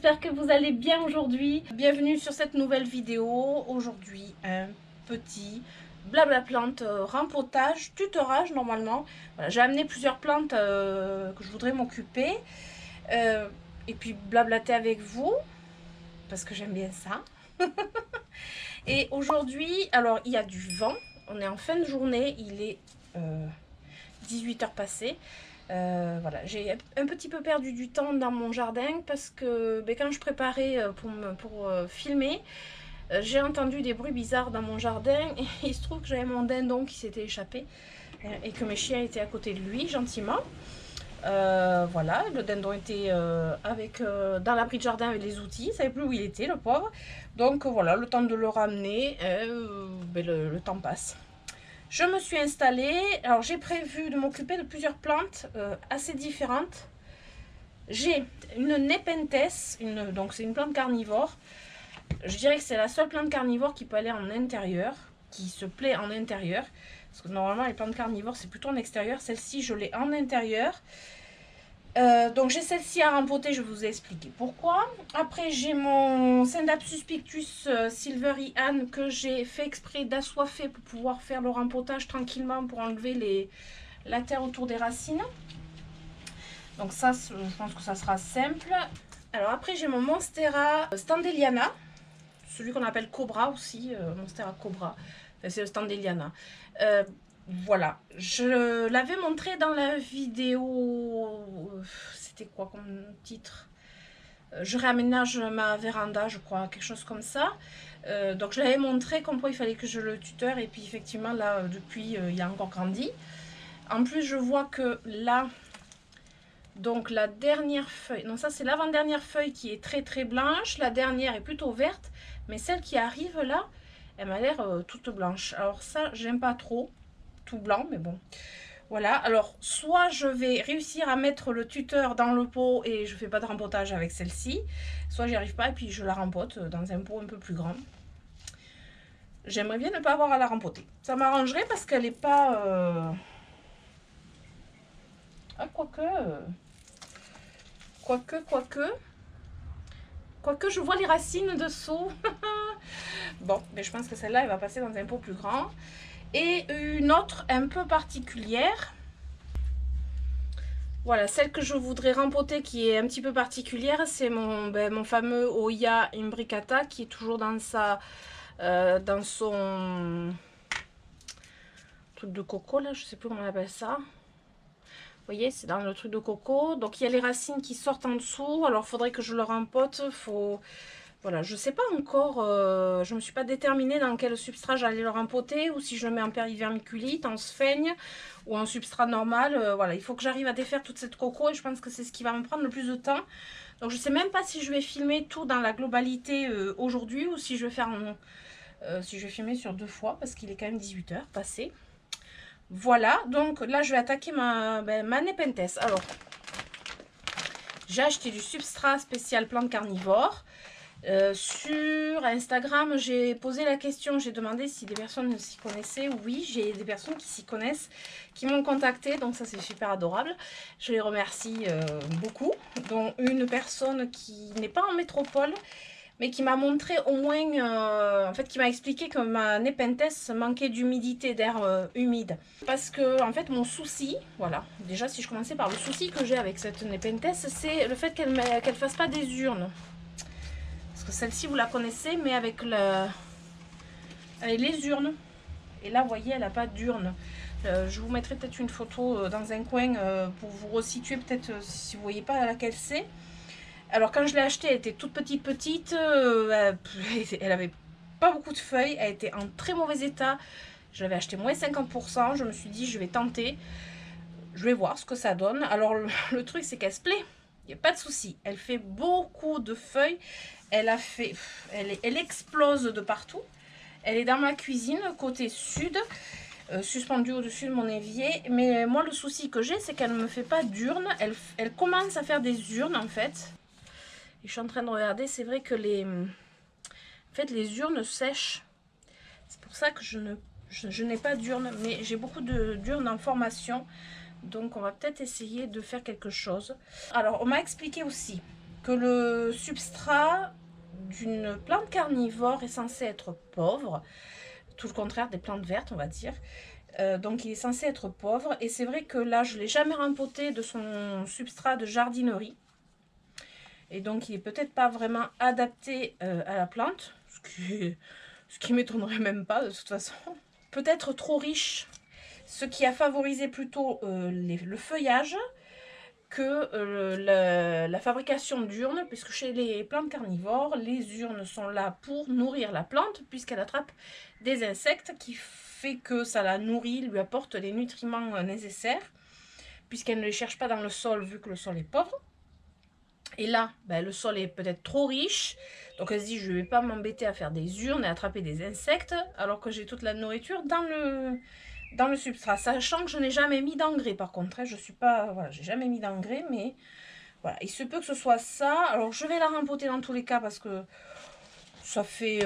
j'espère que vous allez bien aujourd'hui. Bienvenue sur cette nouvelle vidéo. Aujourd'hui, un petit blabla plante rempotage, tutorage normalement. Voilà, j'ai amené plusieurs plantes que je voudrais m'occuper. Et puis blablater avec vous, parce que j'aime bien ça. Et aujourd'hui, alors il y a du vent. On est en fin de journée, il est 18h passées. Voilà, j'ai un petit peu perdu du temps dans mon jardin parce que quand je préparais pour filmer, j'ai entendu des bruits bizarres dans mon jardin et il se trouve que j'avais mon dindon qui s'était échappé et que mes chiens étaient à côté de lui gentiment. Voilà, le dindon était dans l'abri de jardin avec les outils, il ne savait plus où il était, le pauvre. Donc voilà, le temps de le ramener, le temps passe. Je me suis installée, alors j'ai prévu de m'occuper de plusieurs plantes assez différentes. J'ai une Nepenthes, donc c'est une plante carnivore. Je dirais que c'est la seule plante carnivore qui peut aller en intérieur, qui se plaît en intérieur. Parce que normalement les plantes carnivores c'est plutôt en extérieur, celle-ci je l'ai en intérieur. Donc j'ai celle-ci à rempoter, je vous ai expliqué pourquoi. Après j'ai mon Scindapsus pictus Silvery Anne que j'ai fait exprès d'assoiffer pour pouvoir faire le rempotage tranquillement pour enlever la terre autour des racines. Donc ça, je pense que ça sera simple. Alors après j'ai mon Monstera Standeliana, celui qu'on appelle Cobra aussi, Monstera Cobra, enfin, c'est le Standeliana. Voilà, je l'avais montré dans la vidéo, c'était quoi comme titre? Je réaménage ma véranda, je crois, quelque chose comme ça. Donc je l'avais montré comme quoi il fallait que je le tuteur et puis effectivement là, depuis, il a encore grandi. En plus, je vois que là, donc la dernière feuille, non ça c'est l'avant-dernière feuille qui est très très blanche, la dernière est plutôt verte, mais celle qui arrive là, elle m'a l'air toute blanche. Alors ça, j'aime pas trop. Tout blanc, mais bon. Voilà, alors soit je vais réussir à mettre le tuteur dans le pot et je fais pas de rempotage avec celle-ci, soit j'y arrive pas et puis je la rempote dans un pot un peu plus grand. J'aimerais bien ne pas avoir à la rempoter. Ça m'arrangerait parce qu'elle est pas... Ah, Quoique, je vois les racines dessous. Bon, mais je pense que celle-là, elle va passer dans un pot plus grand. Et une autre un peu particulière. Voilà, celle que je voudrais rempoter qui est un petit peu particulière, c'est mon fameux Oya imbricata qui est toujours dans son truc de coco là, je sais plus comment on appelle ça. Vous voyez, c'est dans le truc de coco. Donc il y a les racines qui sortent en dessous. Alors il faudrait que je le rempote. Voilà, je sais pas encore, je me suis pas déterminée dans quel substrat j'allais le rempoter ou si je le mets en périvermiculite, en sphaigne ou en substrat normal. Voilà, il faut que j'arrive à défaire toute cette coco et je pense que c'est ce qui va me prendre le plus de temps. Donc je sais même pas si je vais filmer tout dans la globalité aujourd'hui ou si je vais filmer sur 2 fois parce qu'il est quand même 18h passé. Voilà, donc là je vais attaquer ma Nepenthes. Alors, j'ai acheté du substrat spécial plante carnivore. Sur Instagram, j'ai posé la question, j'ai demandé si des personnes s'y connaissaient. Oui, j'ai des personnes qui s'y connaissent, qui m'ont contacté, donc ça c'est super adorable. Je les remercie beaucoup, dont une personne qui n'est pas en métropole, mais qui m'a montré au moins, en fait qui m'a expliqué que ma Nepenthes manquait d'humidité, d'air humide. Parce que en fait mon souci, voilà, déjà si je commençais par le souci que j'ai avec cette Nepenthes, c'est le fait qu'elle fasse pas des urnes. Parce que celle-ci, vous la connaissez, mais avec les urnes. Et là, vous voyez, elle n'a pas d'urne. Je vous mettrai peut-être une photo dans un coin pour vous resituer, peut-être si vous ne voyez pas laquelle c'est. Alors, quand je l'ai achetée, elle était toute petite. Elle avait pas beaucoup de feuilles. Elle était en très mauvais état. Je l'avais acheté moins 50%. Je me suis dit, je vais tenter. Je vais voir ce que ça donne. Alors, le truc, c'est qu'elle se plaît. Il n'y a pas de souci. Elle fait beaucoup de feuilles. Elle explose de partout. Elle est dans ma cuisine, côté sud, suspendue au-dessus de mon évier. Mais moi, le souci que j'ai, c'est qu'elle ne me fait pas d'urne. Elle commence à faire des urnes, en fait. Et je suis en train de regarder. C'est vrai que les urnes sèchent. C'est pour ça que je n'ai pas d'urne. Mais j'ai beaucoup d'urnes en formation. Donc, on va peut-être essayer de faire quelque chose. Alors, on m'a expliqué aussi que le substrat d'une plante carnivore est censé être pauvre, tout le contraire des plantes vertes, on va dire. Donc il est censé être pauvre, et c'est vrai que là je ne l'ai jamais rempoté de son substrat de jardinerie, et donc il est peut-être pas vraiment adapté à la plante, ce qui m'étonnerait même pas de toute façon. Peut-être trop riche, ce qui a favorisé plutôt le feuillage que la fabrication d'urnes, puisque chez les plantes carnivores, les urnes sont là pour nourrir la plante, puisqu'elle attrape des insectes, qui fait que ça la nourrit, lui apporte les nutriments nécessaires, puisqu'elle ne les cherche pas dans le sol, vu que le sol est pauvre. Et là, ben, le sol est peut-être trop riche, donc elle se dit, je ne vais pas m'embêter à faire des urnes et attraper des insectes, alors que j'ai toute la nourriture dans le substrat, sachant que je n'ai jamais mis d'engrais. Par contre, hein, je suis pas, voilà, j'ai jamais mis d'engrais, mais voilà, il se peut que ce soit ça. Alors je vais la rempoter dans tous les cas, parce que ça fait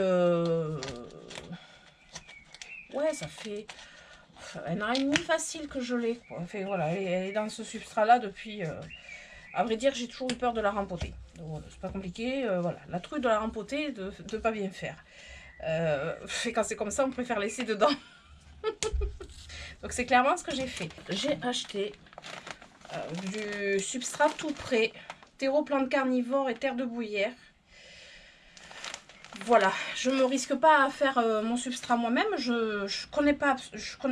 ouais, ça fait 1 an et demi facile que je l'ai, enfin voilà, elle est dans ce substrat là depuis à vrai dire, j'ai toujours eu peur de la rempoter. C'est pas compliqué, voilà, la truc de la rempoter, de pas bien faire, et quand c'est comme ça, on préfère laisser dedans. Donc c'est clairement ce que j'ai fait. J'ai acheté du substrat tout prêt, terreau plante carnivore et terre de bruyère. Voilà, je me risque pas à faire mon substrat moi-même. Je connais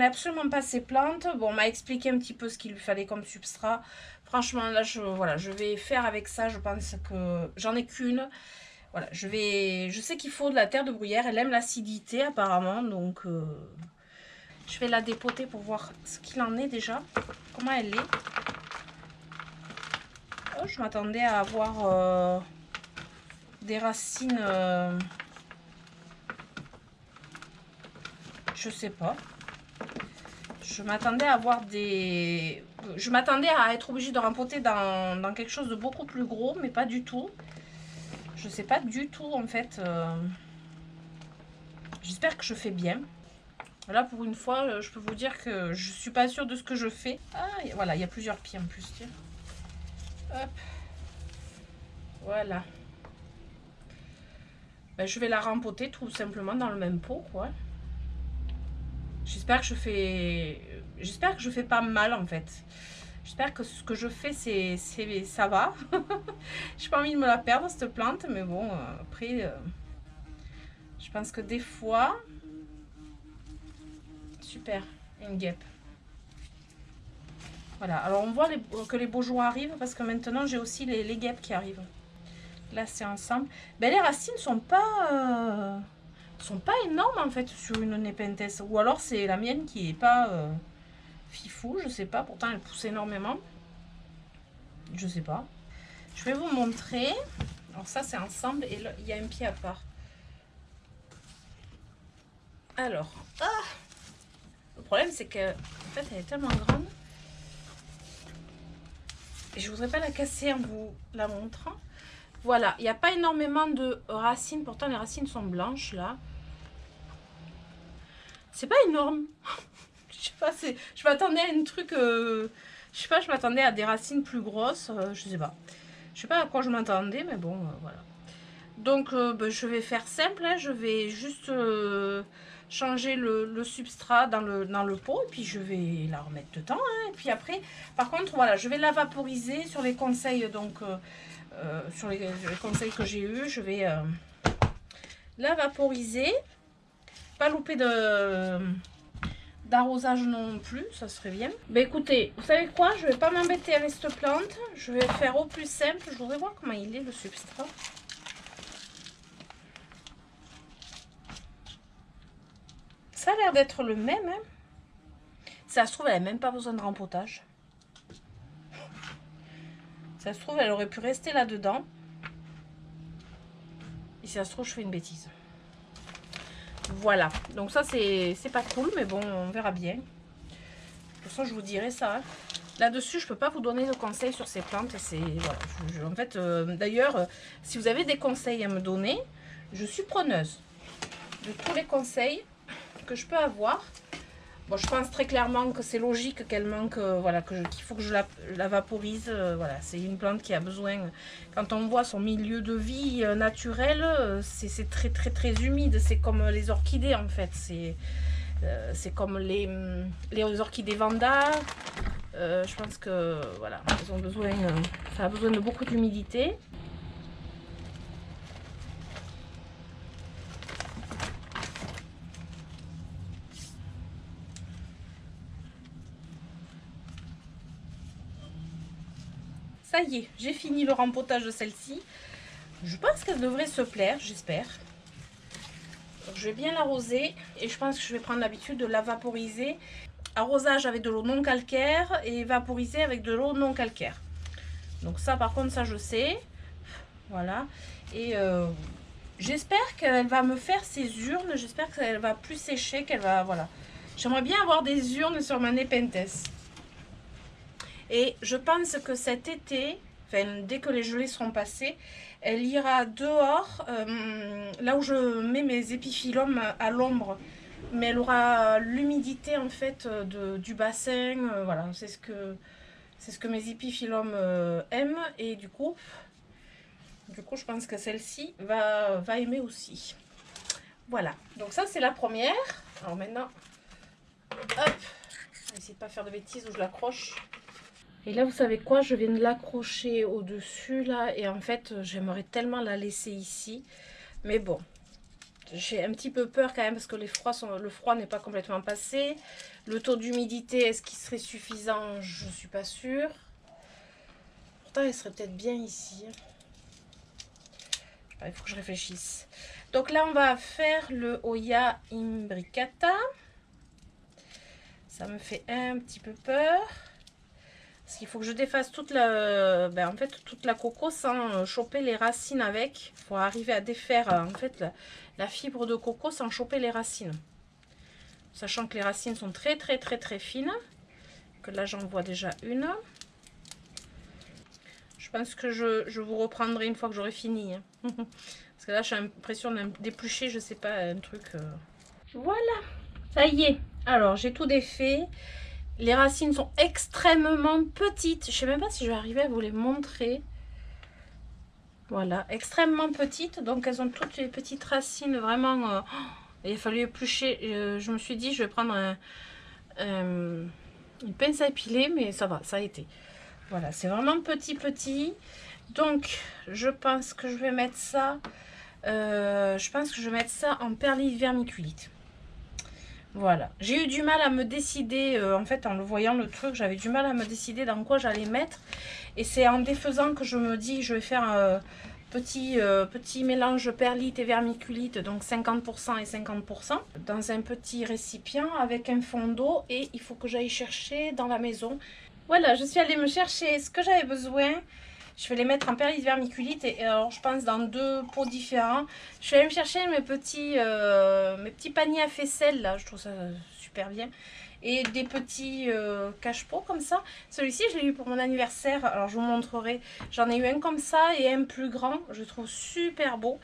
absolument pas ces plantes. Bon, on m'a expliqué un petit peu ce qu'il lui fallait comme substrat. Franchement, là, voilà, je vais faire avec ça. Je pense que j'en ai qu'une. Voilà, je sais qu'il faut de la terre de bruyère. Elle aime l'acidité apparemment, donc je vais la dépoter pour voir ce qu'il en est déjà, comment elle est. Oh, je m'attendais à avoir des racines, je sais pas. Je m'attendais à avoir des... Je m'attendais à être obligée de rempoter dans quelque chose de beaucoup plus gros, mais pas du tout. Je sais pas du tout en fait. J'espère que je fais bien. Là, pour une fois, je peux vous dire que je suis pas sûre de ce que je fais. Ah, voilà, il y a plusieurs pieds en plus. Tiens. Hop. Voilà. Ben, je vais la rempoter tout simplement dans le même pot, quoi. J'espère que je fais pas mal en fait. J'espère que ce que je fais, ça va. J'ai pas envie de me la perdre cette plante, mais bon, après, je pense que des fois... Super, une guêpe. Voilà, alors on voit que les beaux jours arrivent, parce que maintenant j'ai aussi les guêpes qui arrivent. Là c'est ensemble. Ben, les racines sont pas énormes en fait sur une Nepenthes. Ou alors c'est la mienne qui est pas fifou, je sais pas. Pourtant elle pousse énormément. Je sais pas. Je vais vous montrer. Alors ça c'est ensemble et là il y a un pied à part. Alors, le problème c'est que en fait elle est tellement grande. Et je voudrais pas la casser en vous la montrant. Voilà, il n'y a pas énormément de racines. Pourtant les racines sont blanches là. C'est pas énorme. Je sais pas, je m'attendais à un truc... je sais pas, je m'attendais à des racines plus grosses. Je sais pas. Je sais pas à quoi je m'attendais, mais bon, voilà. Donc, ben, je vais faire simple. Hein, je vais juste changer le substrat dans le pot. Et puis, je vais la remettre dedans. Hein, et puis après, par contre, voilà, je vais la vaporiser sur les conseils. Donc, sur les conseils que j'ai eus, je vais la vaporiser. Pas louper d'arrosage non plus, ça serait bien. Ben écoutez, vous savez quoi, je vais pas m'embêter avec cette plante. Je vais faire au plus simple. Je voudrais voir comment il est le substrat. Ça a l'air d'être le même. Hein. Ça se trouve, elle n'a même pas besoin de rempotage. Ça se trouve, elle aurait pu rester là-dedans. Et si ça se trouve, je fais une bêtise. Voilà, donc ça c'est pas cool, mais bon, on verra bien. De toute façon, je vous dirai ça. Hein. Là-dessus, je peux pas vous donner de conseils sur ces plantes. Voilà, en fait, d'ailleurs, si vous avez des conseils à me donner, je suis preneuse de tous les conseils que je peux avoir. Bon, je pense très clairement que c'est logique qu'elle manque, voilà, qu'il faut que je la vaporise. Voilà, c'est une plante qui a besoin, quand on voit son milieu de vie naturel, c'est très très très humide. C'est comme les orchidées en fait. C'est comme les orchidées Vanda. Je pense que voilà, elles ont besoin, ça a besoin de beaucoup d'humidité. Ça y est, j'ai fini le rempotage de celle-ci. Je pense qu'elle devrait se plaire, j'espère. Je vais bien l'arroser et je pense que je vais prendre l'habitude de la vaporiser. Arrosage avec de l'eau non calcaire et vaporiser avec de l'eau non calcaire. Donc ça par contre, ça je sais. Voilà. Et j'espère qu'elle va me faire ses urnes. J'espère qu'elle va plus sécher, qu'elle va... Voilà. J'aimerais bien avoir des urnes sur ma Nepenthes. Et je pense que cet été, enfin, dès que les gelées seront passées, elle ira dehors, là où je mets mes épiphyllums à l'ombre. Mais elle aura l'humidité en fait du bassin, voilà, c'est ce que mes épiphyllums aiment. Et du coup, je pense que celle-ci va aimer aussi. Voilà, donc ça c'est la première. Alors maintenant, hop, on va essayer de pas faire de bêtises où je l'accroche. Et là, vous savez quoi? Je viens de l'accrocher au-dessus, là. Et en fait, j'aimerais tellement la laisser ici. Mais bon, j'ai un petit peu peur quand même parce que le froid n'est pas complètement passé. Le taux d'humidité, est-ce qu'il serait suffisant? Je ne suis pas sûre. Pourtant, elle serait peut-être bien ici. Il faut que je réfléchisse. Donc là, on va faire le Hoya imbricata. Ça me fait un petit peu peur. Parce qu'il faut que je défasse toute la, toute la coco sans choper les racines avec. Il faut arriver à défaire en fait la fibre de coco sans choper les racines. Sachant que les racines sont très très très très fines. Que là j'en vois déjà une. Je pense que je vous reprendrai une fois que j'aurai fini. Parce que là j'ai l'impression d'éplucher, je sais pas, un truc. Voilà, ça y est. Alors j'ai tout défait. Les racines sont extrêmement petites. Je sais même pas si je vais arriver à vous les montrer. Voilà, extrêmement petites. Donc elles ont toutes les petites racines vraiment... il a fallu éplucher. Je me suis dit, je vais prendre une pince à épiler, mais ça va, ça a été. Voilà, c'est vraiment petit. Donc, je pense que je vais mettre ça... en perlit vermiculite. Voilà, j'ai eu du mal à me décider, en fait en le voyant le truc, j'avais du mal à me décider dans quoi j'allais mettre. Et c'est en défaisant que je me dis, je vais faire un petit mélange perlite et vermiculite, donc 50% et 50%, dans un petit récipient avec un fond d'eau. Et il faut que j'aille chercher dans la maison. Voilà, je suis allée me chercher ce que j'avais besoin. Je vais les mettre en perlite vermiculite et alors je pense dans 2 pots différents. Je vais aller me chercher mes petits paniers à faisselle là, je trouve ça super bien. Et des petits cache-pots comme ça. Celui-ci je l'ai eu pour mon anniversaire, alors je vous montrerai. J'en ai eu un comme ça et un plus grand, je trouve super beau.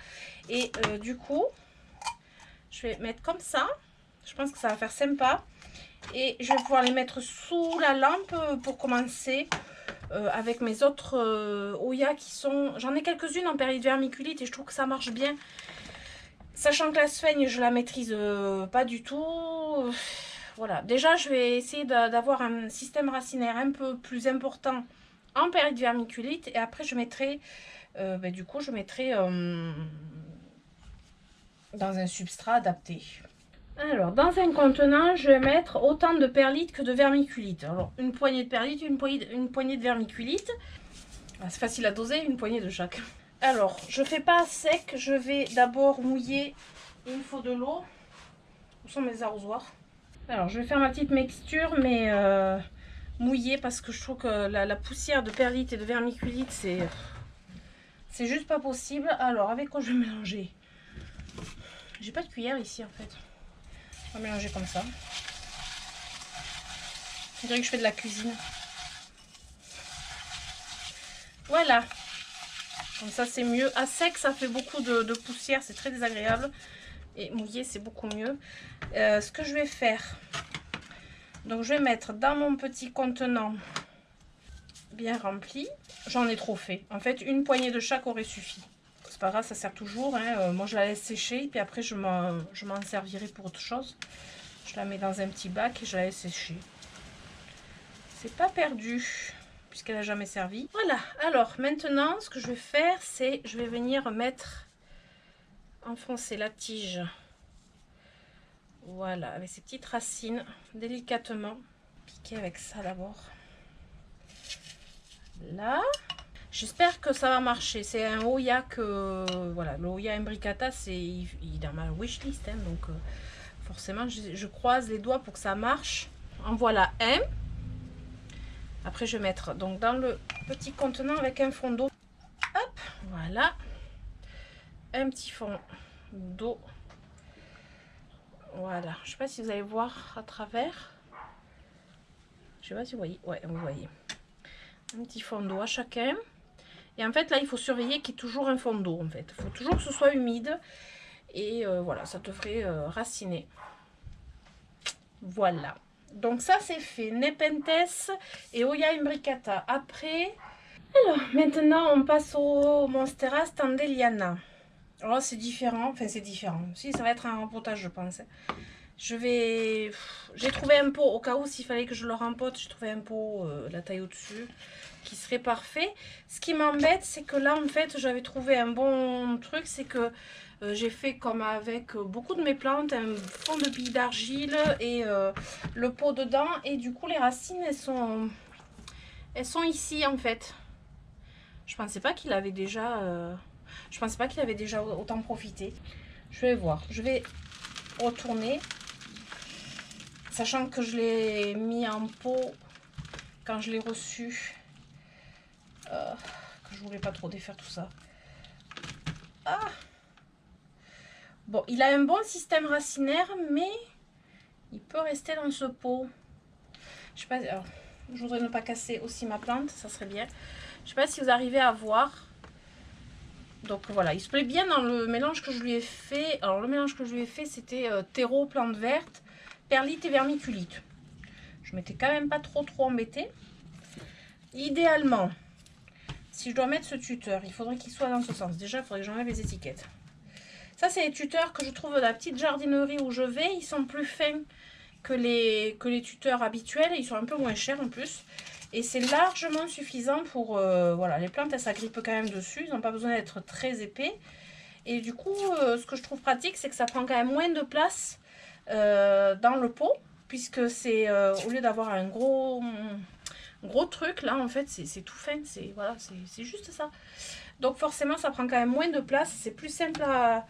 Et du coup, je vais mettre comme ça. Je pense que ça va faire sympa. Et je vais pouvoir les mettre sous la lampe pour commencer. Avec mes autres Hoya qui sont... J'en ai quelques-unes en perlite vermiculite et je trouve que ça marche bien. Sachant que la sphaigne, je la maîtrise pas du tout. Voilà, déjà je vais essayer d'avoir un système racinaire un peu plus important en perlite vermiculite. Et après je mettrai... du coup je mettrai dans un substrat adapté. Alors, dans un contenant, je vais mettre autant de perlite que de vermiculite. Alors, une poignée de perlite, une poignée de vermiculite. Ah, c'est facile à doser, une poignée de chaque. Alors, je fais pas sec, je vais d'abord mouiller. Il me faut de l'eau. Où sont mes arrosoirs? Alors, je vais faire ma petite mixture, mais mouillée, parce que je trouve que la poussière de perlite et de vermiculite, c'est juste pas possible. Alors, avec quoi je vais mélanger? J'ai pas de cuillère ici, en fait. On va mélanger comme ça. Je dirais que je fais de la cuisine. Voilà. Comme ça, c'est mieux. À sec, ça fait beaucoup de poussière. C'est très désagréable. Et mouillé, c'est beaucoup mieux. Ce que je vais faire, Donc je vais mettre dans mon petit contenant bien rempli. J'en ai trop fait. En fait, une poignée de chaque aurait suffi. C'est pas grave, ça sert toujours. Hein. Moi, je la laisse sécher. Puis après, je m'en servirai pour autre chose. Je la mets dans un petit bac et je la laisse sécher. C'est pas perdu, puisqu'elle n'a jamais servi. Voilà. Alors, maintenant, ce que je vais faire, c'est... Je vais venir enfoncer la tige. Voilà, avec ces petites racines, délicatement. Piquer avec ça d'abord. Là, j'espère que ça va marcher. C'est un Oya que voilà, le Oya Imbricata, il est dans ma wishlist, hein, donc forcément je croise les doigts pour que ça marche. En voilà un. Après je vais mettre donc dans le petit contenant avec un fond d'eau. Hop, voilà, un petit fond d'eau. Voilà, je sais pas si vous allez voir à travers. Je sais pas si vous voyez. Ouais, vous voyez. Un petit fond d'eau à chacun. Et en fait, là, il faut surveiller qu'il y ait toujours un fond d'eau, en fait. Il faut toujours que ce soit humide. Et voilà, ça devrait raciner. Voilà. Donc ça, c'est fait. Nepenthes et Oya Imbricata. Après, alors, maintenant, on passe au Monstera Standeliana. Alors, c'est différent. Enfin, c'est différent. Si, ça va être un rempotage, je pense. J'ai trouvé un pot, au cas où, s'il fallait que je le rempote, j'ai trouvé un pot, la taille au-dessus, qui serait parfait. Ce qui m'embête, c'est que là, en fait, j'avais trouvé un bon truc, c'est que j'ai fait comme avec beaucoup de mes plantes, un fond de billes d'argile et le pot dedans. Et du coup, les racines, elles sont ici, en fait. Je pensais pas qu'il avait déjà... je pensais pas qu'il avait déjà autant profité. Je vais voir. Je vais retourner. Sachant que je l'ai mis en pot quand je l'ai reçu. Que je voulais pas trop défaire tout ça. Ah! Bon, il a un bon système racinaire, mais il peut rester dans ce pot. Je sais pas. Alors, je voudrais ne pas casser aussi ma plante, ça serait bien. Je sais pas si vous arrivez à voir. Donc voilà, il se plaît bien dans le mélange que je lui ai fait. Alors le mélange que je lui ai fait, c'était terreau, plante verte, perlite et vermiculite. Je m'étais quand même pas trop embêtée. Idéalement, si je dois mettre ce tuteur, il faudrait qu'il soit dans ce sens. Déjà, il faudrait que j'enlève les étiquettes. Ça, c'est les tuteurs que je trouve dans la petite jardinerie où je vais. Ils sont plus fins que les tuteurs habituels. Ils sont un peu moins chers en plus. Et c'est largement suffisant pour... voilà, les plantes, elles s'agrippent quand même dessus. Ils n'ont pas besoin d'être très épais. Et du coup, ce que je trouve pratique, c'est que ça prend quand même moins de place dans le pot. Puisque c'est, au lieu d'avoir un gros truc, là, en fait, c'est tout fin. Voilà, c'est juste ça. Donc forcément, ça prend quand même moins de place. C'est plus simple à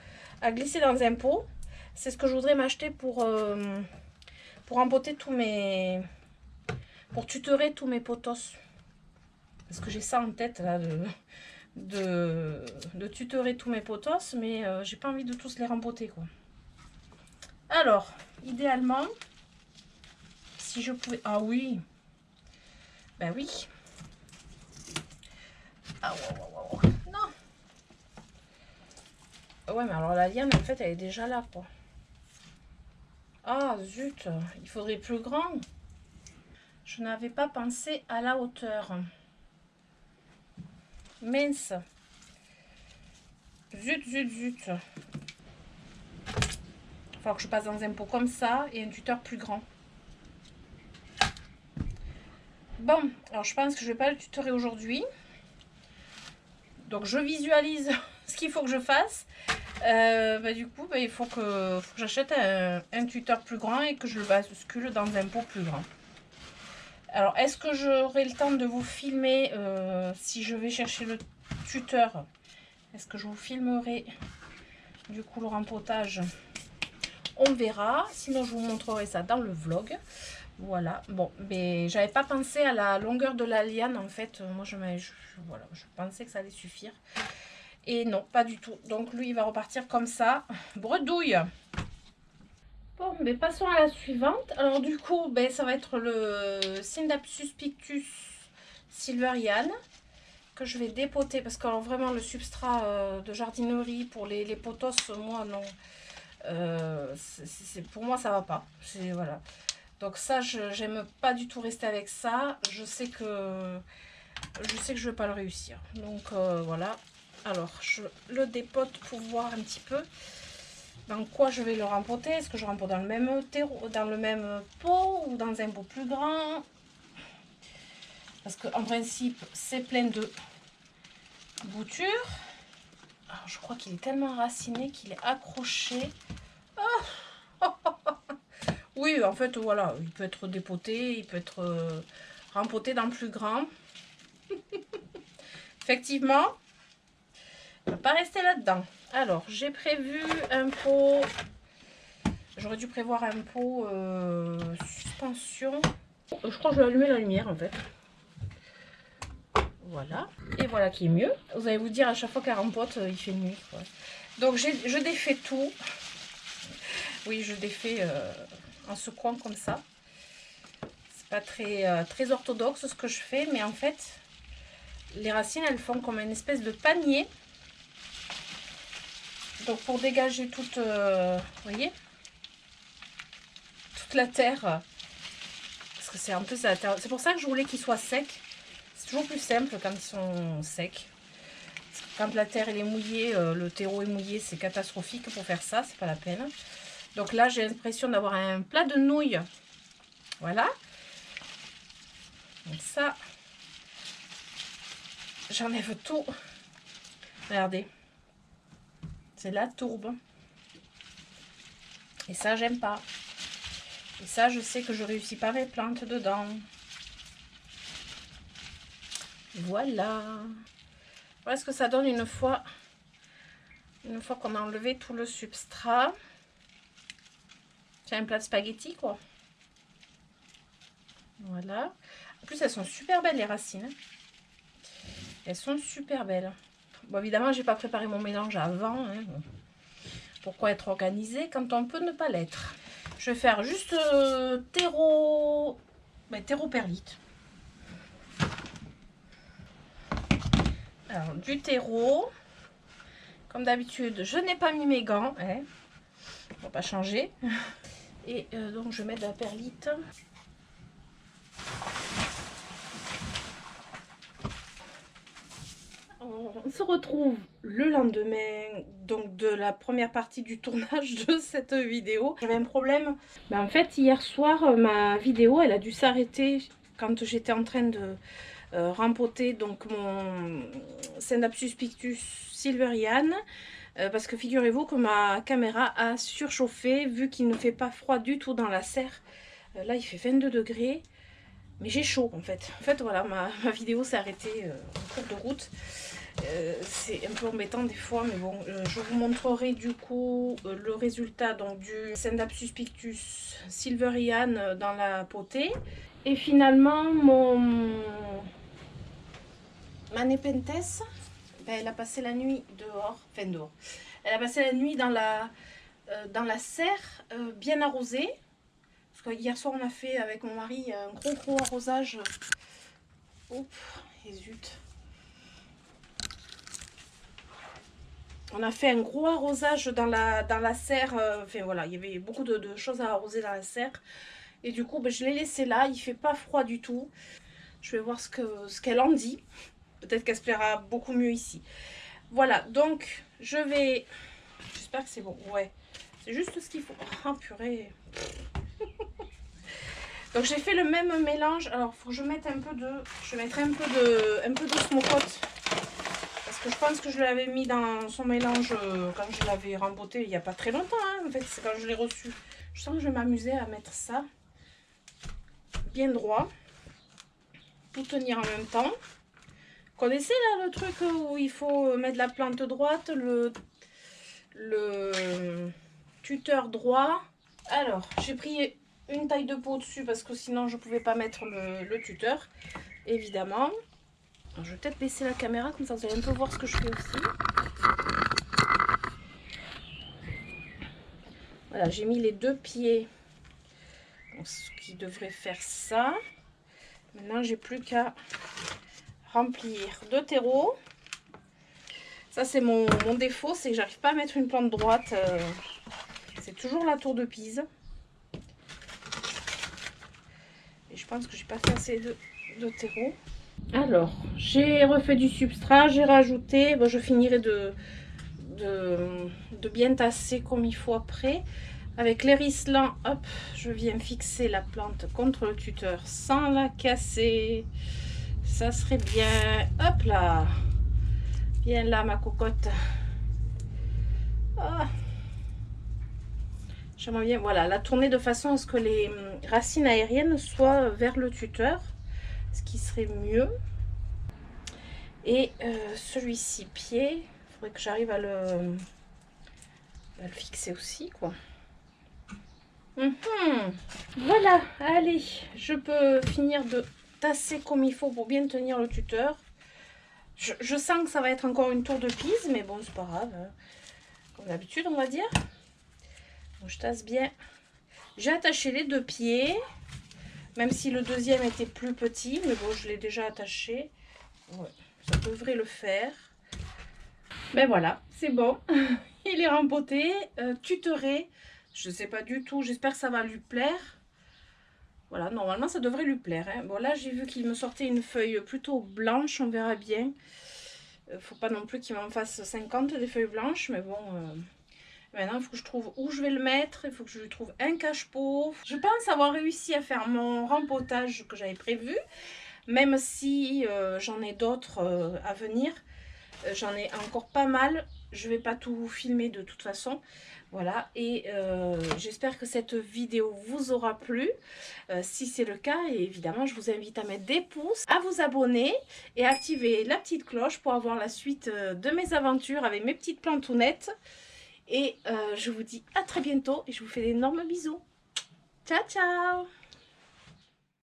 glisser dans un pot. C'est ce que je voudrais m'acheter pour empoter tous mes... pour tutorer tous mes potos. Parce que j'ai ça en tête, là, de tutorer tous mes potos. Mais j'ai pas envie de tous les rempoter, quoi. Alors, idéalement, si je pouvais... Ah oui. Ben oui. Ah ouais. Non. Ouais, mais alors la liane, en fait, elle est déjà là, quoi. Ah, zut. Il faudrait plus grand. Je n'avais pas pensé à la hauteur. Mince. Zut. Il faut que je passe dans un pot comme ça et un tuteur plus grand. Bon, alors je pense que je ne vais pas le tutorer aujourd'hui. Donc je visualise ce qu'il faut que je fasse. Du coup, il faut que j'achète un tuteur plus grand et que je le bascule dans un pot plus grand. Alors, est-ce que j'aurai le temps de vous filmer si je vais chercher le tuteur? Est-ce que je vous filmerai du coup le rempotage? On verra. Sinon, je vous montrerai ça dans le vlog. Voilà. Bon, mais j'avais pas pensé à la longueur de la liane en fait. Moi, voilà, je pensais que ça allait suffire. Et non, pas du tout. Donc, lui, il va repartir comme ça. Bredouille. Bon, mais passons à la suivante. Alors, du coup, ça va être le Scindapsus pictus silverian que je vais dépoter parce que alors, vraiment, le substrat de jardinerie pour les potos, moi, non. Pour moi, ça va pas. Voilà. Donc ça, j'aime pas du tout rester avec ça. Je sais que je vais pas le réussir. Donc voilà. Alors, je le dépote pour voir un petit peu dans quoi je vais le rempoter. Est-ce que je rempote dans le même terreau, dans le même pot ou dans un pot plus grand? Parce qu'en principe, c'est plein de boutures. Alors, je crois qu'il est tellement raciné qu'il est accroché. Oh oui, en fait, voilà, il peut être dépoté, il peut être rempoté dans plus grand. Effectivement, il ne va pas rester là-dedans. Alors, j'ai prévu un pot. J'aurais dû prévoir un pot suspension. Je crois que je vais allumer la lumière en fait. Voilà. Et voilà qui est mieux. Vous allez vous dire à chaque fois qu'elle rempote, il fait nuit. Quoi. Donc je défais tout. Oui, je défais en secouant comme ça. C'est pas très orthodoxe ce que je fais, mais en fait, les racines, elles font comme une espèce de panier. Donc pour dégager toute, vous voyez, toute la terre, parce que c'est un peu ça. C'est pour ça que je voulais qu'ils soient secs. C'est toujours plus simple quand ils sont secs. Quand la terre elle est mouillée, le terreau est mouillé, c'est catastrophique pour faire ça, c'est pas la peine. Donc là, j'ai l'impression d'avoir un plat de nouilles. Voilà. Donc ça, j'enlève tout. Regardez. C'est la tourbe. Et ça, j'aime pas. Et ça, je sais que je réussis pas mes plantes dedans. Voilà. Voilà ce que ça donne une fois qu'on a enlevé tout le substrat. C'est un plat de spaghetti, quoi. Voilà. En plus, elles sont super belles, les racines. Elles sont super belles. Bon, évidemment, j'ai pas préparé mon mélange avant. Hein. Pourquoi être organisé quand on peut ne pas l'être? Je vais faire juste terreau perlite. Alors, du terreau. Comme d'habitude, je n'ai pas mis mes gants. Hein. On va pas changer. Et donc, je mets de la perlite. On se retrouve le lendemain donc de la première partie du tournage de cette vidéo. J'avais un problème. En fait, hier soir, ma vidéo, elle a dû s'arrêter quand j'étais en train de rempoter donc mon Scindapsus pictus silveriane. Parce que figurez-vous que ma caméra a surchauffé vu qu'il ne fait pas froid du tout dans la serre. Là, il fait 22 degrés. Mais j'ai chaud en fait. En fait, voilà, ma vidéo s'est arrêtée en cours de route. C'est un peu embêtant des fois, mais bon, je vous montrerai du coup le résultat donc, du Scindapsus pictus silveriane dans la potée. Et finalement, ma Nepenthes, ben, elle a passé la nuit dehors, enfin dehors. Elle a passé la nuit dans la serre bien arrosée. Parce que hier soir, on a fait avec mon mari un gros arrosage. Oups, et zut. On a fait un gros arrosage dans la serre. Enfin voilà, il y avait beaucoup de choses à arroser dans la serre. Et du coup, ben, je l'ai laissé là. Il ne fait pas froid du tout. Je vais voir ce qu'elle en dit. Peut-être qu'elle se plaira beaucoup mieux ici. Voilà, donc je vais... J'espère que c'est bon. Ouais, c'est juste ce qu'il faut. Oh purée. Donc j'ai fait le même mélange. Alors il faut que je mette un peu de... Je mettrai un peu de smokote. Parce que je pense que je l'avais mis dans son mélange quand je l'avais rempoté il n'y a pas très longtemps. Hein. En fait, c'est quand je l'ai reçu. Je sens que je vais m'amuser à mettre ça bien droit. Pour tenir en même temps. Vous connaissez là le truc où il faut mettre la plante droite, le tuteur droit. Alors, j'ai pris une taille de pot dessus parce que sinon je ne pouvais pas mettre le tuteur, évidemment. Alors, je vais peut-être baisser la caméra, comme ça vous allez un peu voir ce que je fais aussi. Voilà, j'ai mis les deux pieds, donc, ce qui devrait faire ça. Maintenant, j'ai plus qu'à remplir de terreau. Ça, c'est mon défaut, c'est que j'arrive pas à mettre une plante droite. C'est toujours la tour de Pise. pense que j'ai pas fait assez de terreau. Alors, j'ai refait du substrat, j'ai rajouté, bon, je finirai de bien tasser comme il faut après. Avec l'hérisselant, hop, je viens fixer la plante contre le tuteur sans la casser. Ça serait bien. Hop là. Viens là, ma cocotte. Ah. J'aimerais bien, voilà, la tourner de façon à ce que les racines aériennes soient vers le tuteur. Ce qui serait mieux. Et celui-ci, pied, il faudrait que j'arrive à le fixer aussi, quoi. Voilà, allez, je peux finir de tasser comme il faut pour bien tenir le tuteur. Je sens que ça va être encore une tour de Pise, mais bon, c'est pas grave. Hein. Comme d'habitude, on va dire. Donc, je tasse bien. J'ai attaché les 2 pieds, même si le deuxième était plus petit, mais bon, je l'ai déjà attaché. Ouais, ça devrait le faire. Ben voilà, c'est bon. Il est rempoté, tutoré. Je sais pas du tout, j'espère que ça va lui plaire. Voilà, normalement ça devrait lui plaire. Hein. Bon là j'ai vu qu'il me sortait une feuille plutôt blanche, on verra bien. Faut pas non plus qu'il m'en fasse 50 des feuilles blanches, mais bon... Maintenant il faut que je trouve où je vais le mettre, il faut que je lui trouve un cache-pot. Je pense avoir réussi à faire mon rempotage que j'avais prévu, même si j'en ai d'autres à venir. J'en ai encore pas mal, je vais pas tout filmer de toute façon. Voilà, et j'espère que cette vidéo vous aura plu. Si c'est le cas, évidemment, je vous invite à mettre des pouces, à vous abonner et à activer la petite cloche pour avoir la suite de mes aventures avec mes petites plantounettes. Et je vous dis à très bientôt et je vous fais d'énormes bisous. Ciao, ciao!